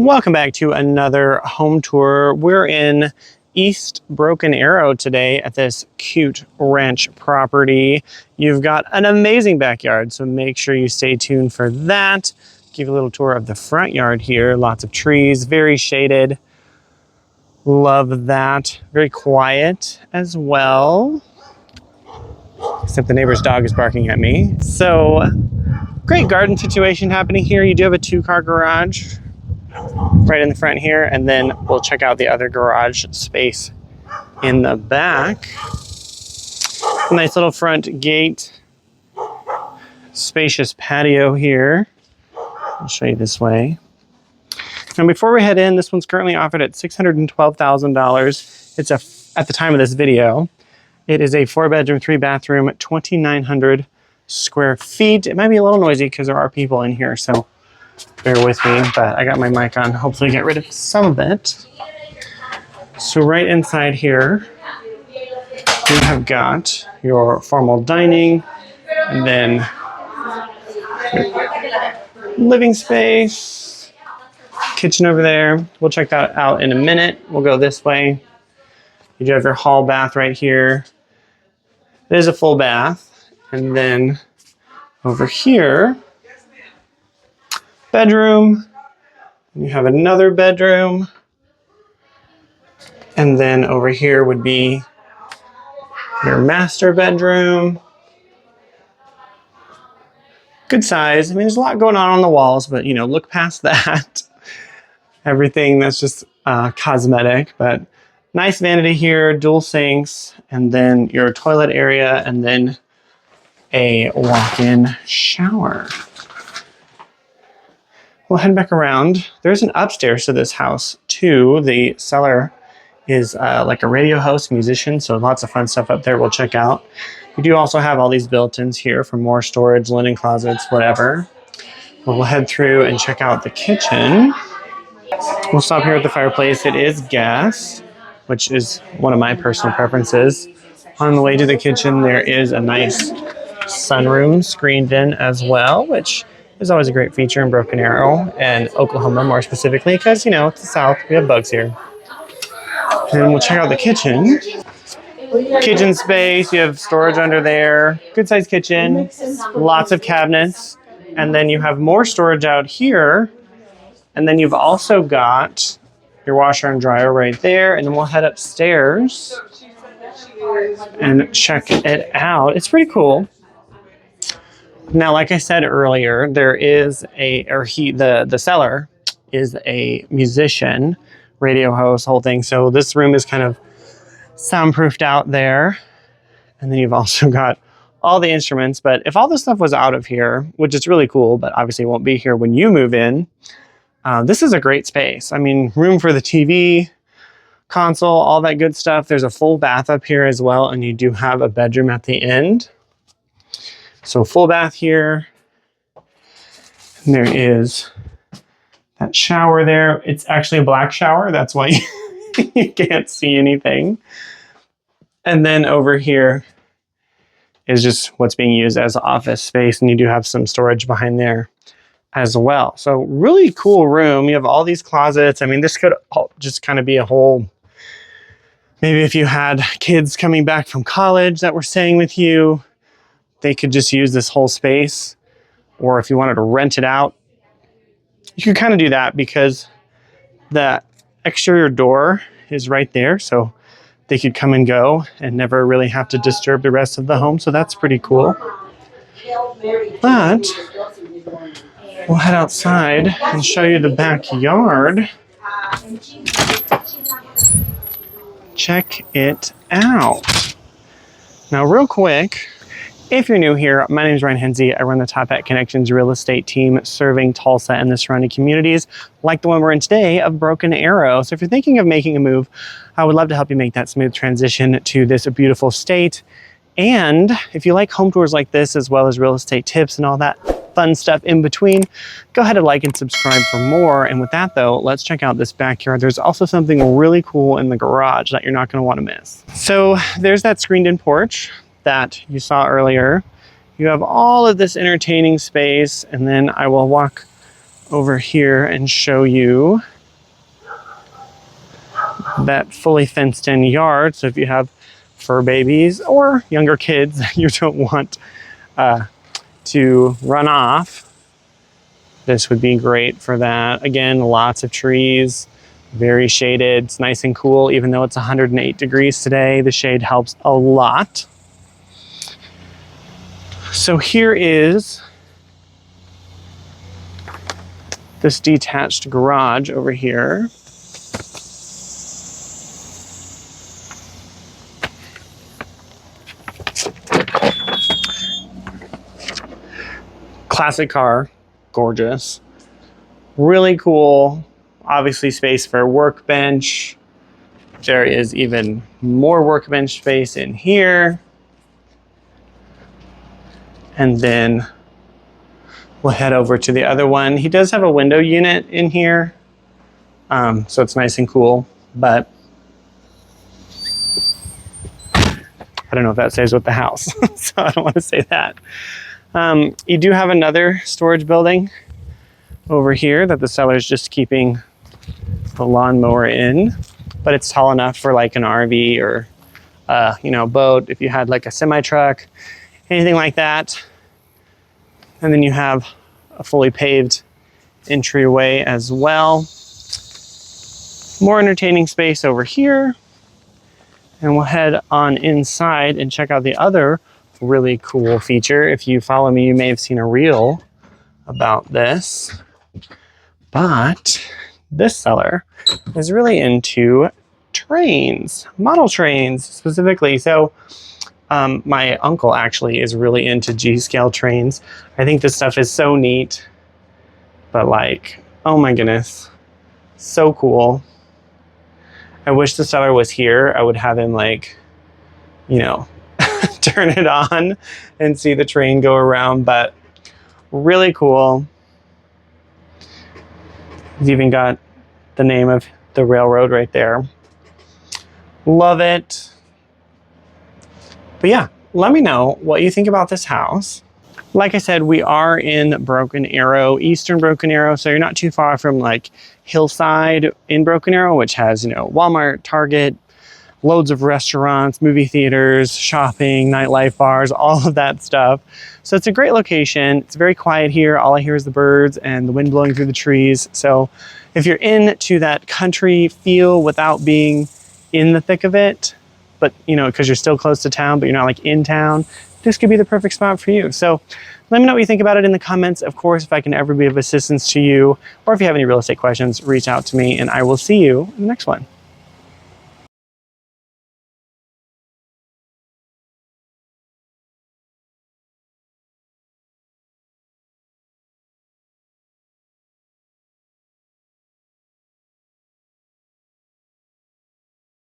Welcome back to another home tour. We're in East Broken Arrow today at this cute ranch property. You've got an amazing backyard, so make sure you stay tuned for that. Give you a little tour of the front yard here. Lots of trees, very shaded. Love that. Very quiet as well. Except the neighbor's dog is barking at me. So, great garden situation happening here. You do have a 2-car garage right in the front here, and then we'll check out the other garage space in the back. Nice little front gate, spacious patio here. I'll show you this way. Now before we head in, this one's currently offered at $612,000. It's at the time of this video, it is a 4-bedroom, 3-bathroom, 2,900 square feet. It might be a little noisy because there are people in here, so bear with me, but I got my mic on, hopefully get rid of some of it. So right inside here, you have got your formal dining, and then living space, kitchen over there. We'll check that out in a minute. We'll go this way. You do have your hall bath right here. There's a full bath, and then over here, bedroom, you have another bedroom, and then over here would be your master bedroom. Good size. I mean, there's a lot going on the walls, but you know, look past that. Everything that's just cosmetic, but nice vanity here, dual sinks, and then your toilet area, and then a walk-in shower. We'll head back around. There's an upstairs to this house too. The seller is like a radio host, musician, so lots of fun stuff up there we'll check out. We do also have all these built-ins here for more storage, linen closets, whatever. But we'll head through and check out the kitchen. We'll stop here at the fireplace. It is gas, which is one of my personal preferences. On the way to the kitchen, there is a nice sunroom screened in as well, which is always a great feature in Broken Arrow and Oklahoma more specifically, because you know it's the South, we have bugs here. And we'll check out the kitchen. Kitchen space, you have storage under there, good sized kitchen, lots of cabinets, and then you have more storage out here, and then you've also got your washer and dryer right there, and then we'll head upstairs and check it out. It's pretty cool. Now, like I said earlier, there is the seller is a musician, radio host, whole thing. So this room is kind of soundproofed out there. And then you've also got all the instruments. But if all this stuff was out of here, which is really cool, but obviously won't be here when you move in, this is a great space. I mean, room for the TV, console, all that good stuff. There's a full bath up here as well. And you do have a bedroom at the end. So full bath here, and there is that shower there. It's actually a black shower. That's why you can't see anything. And then over here is just what's being used as office space. And you do have some storage behind there as well. So really cool room. You have all these closets. I mean, this could just kind of be a whole, maybe if you had kids coming back from college that were staying with you, they could just use this whole space. Or if you wanted to rent it out, you could kind of do that because the exterior door is right there. So they could come and go and never really have to disturb the rest of the home. So that's pretty cool. But we'll head outside and show you the backyard. Check it out. Now, real quick, if you're new here, my name is Henze. I run the Top Hat Connections real estate team serving Tulsa and the surrounding communities like the one we're in today of Broken Arrow. So if you're thinking of making a move, I would love to help you make that smooth transition to this beautiful state. And if you like home tours like this, as well as real estate tips and all that fun stuff in between, go ahead and like and subscribe for more. And with that though, let's check out this backyard. There's also something really cool in the garage that you're not going to want to miss. So there's that screened in porch that you saw earlier. You have all of this entertaining space, and then I will walk over here and show you that fully fenced in yard. So if you have fur babies or younger kids that you don't want to run off, this would be great for that. Again, lots of trees, very shaded. It's nice and cool. Even though it's 108 degrees today, the shade helps a lot. So here is this detached garage over here. Classic car, gorgeous, really cool. Obviously space for a workbench. There is even more workbench space in here. And then we'll head over to the other one. He does have a window unit in here, so it's nice and cool, but I don't know if that stays with the house, so I don't want to say that. You do have another storage building over here that the seller is just keeping the lawnmower in, but it's tall enough for like an RV or boat, if you had like a semi truck, anything like that. And then you have a fully paved entryway as well. More entertaining space over here. And we'll head on inside and check out the other really cool feature. If you follow me, you may have seen a reel about this, but this seller is really into trains, model trains specifically. So my uncle actually is really into G-scale trains. I think this stuff is so neat, but like, oh my goodness, so cool. I wish the seller was here. I would have him like, turn it on and see the train go around, but really cool. He's even got the name of the railroad right there. Love it. But yeah, let me know what you think about this house. Like I said, we are in Broken Arrow, Eastern Broken Arrow, so you're not too far from like Hillside in Broken Arrow, which has, Walmart, Target, loads of restaurants, movie theaters, shopping, nightlife, bars, all of that stuff. So it's a great location. It's very quiet here. All I hear is the birds and the wind blowing through the trees. So if you're into that country feel without being in the thick of it, but because you're still close to town, but you're not like in town, this could be the perfect spot for you. So let me know what you think about it in the comments. Of course, if I can ever be of assistance to you, or if you have any real estate questions, reach out to me and I will see you in the next one.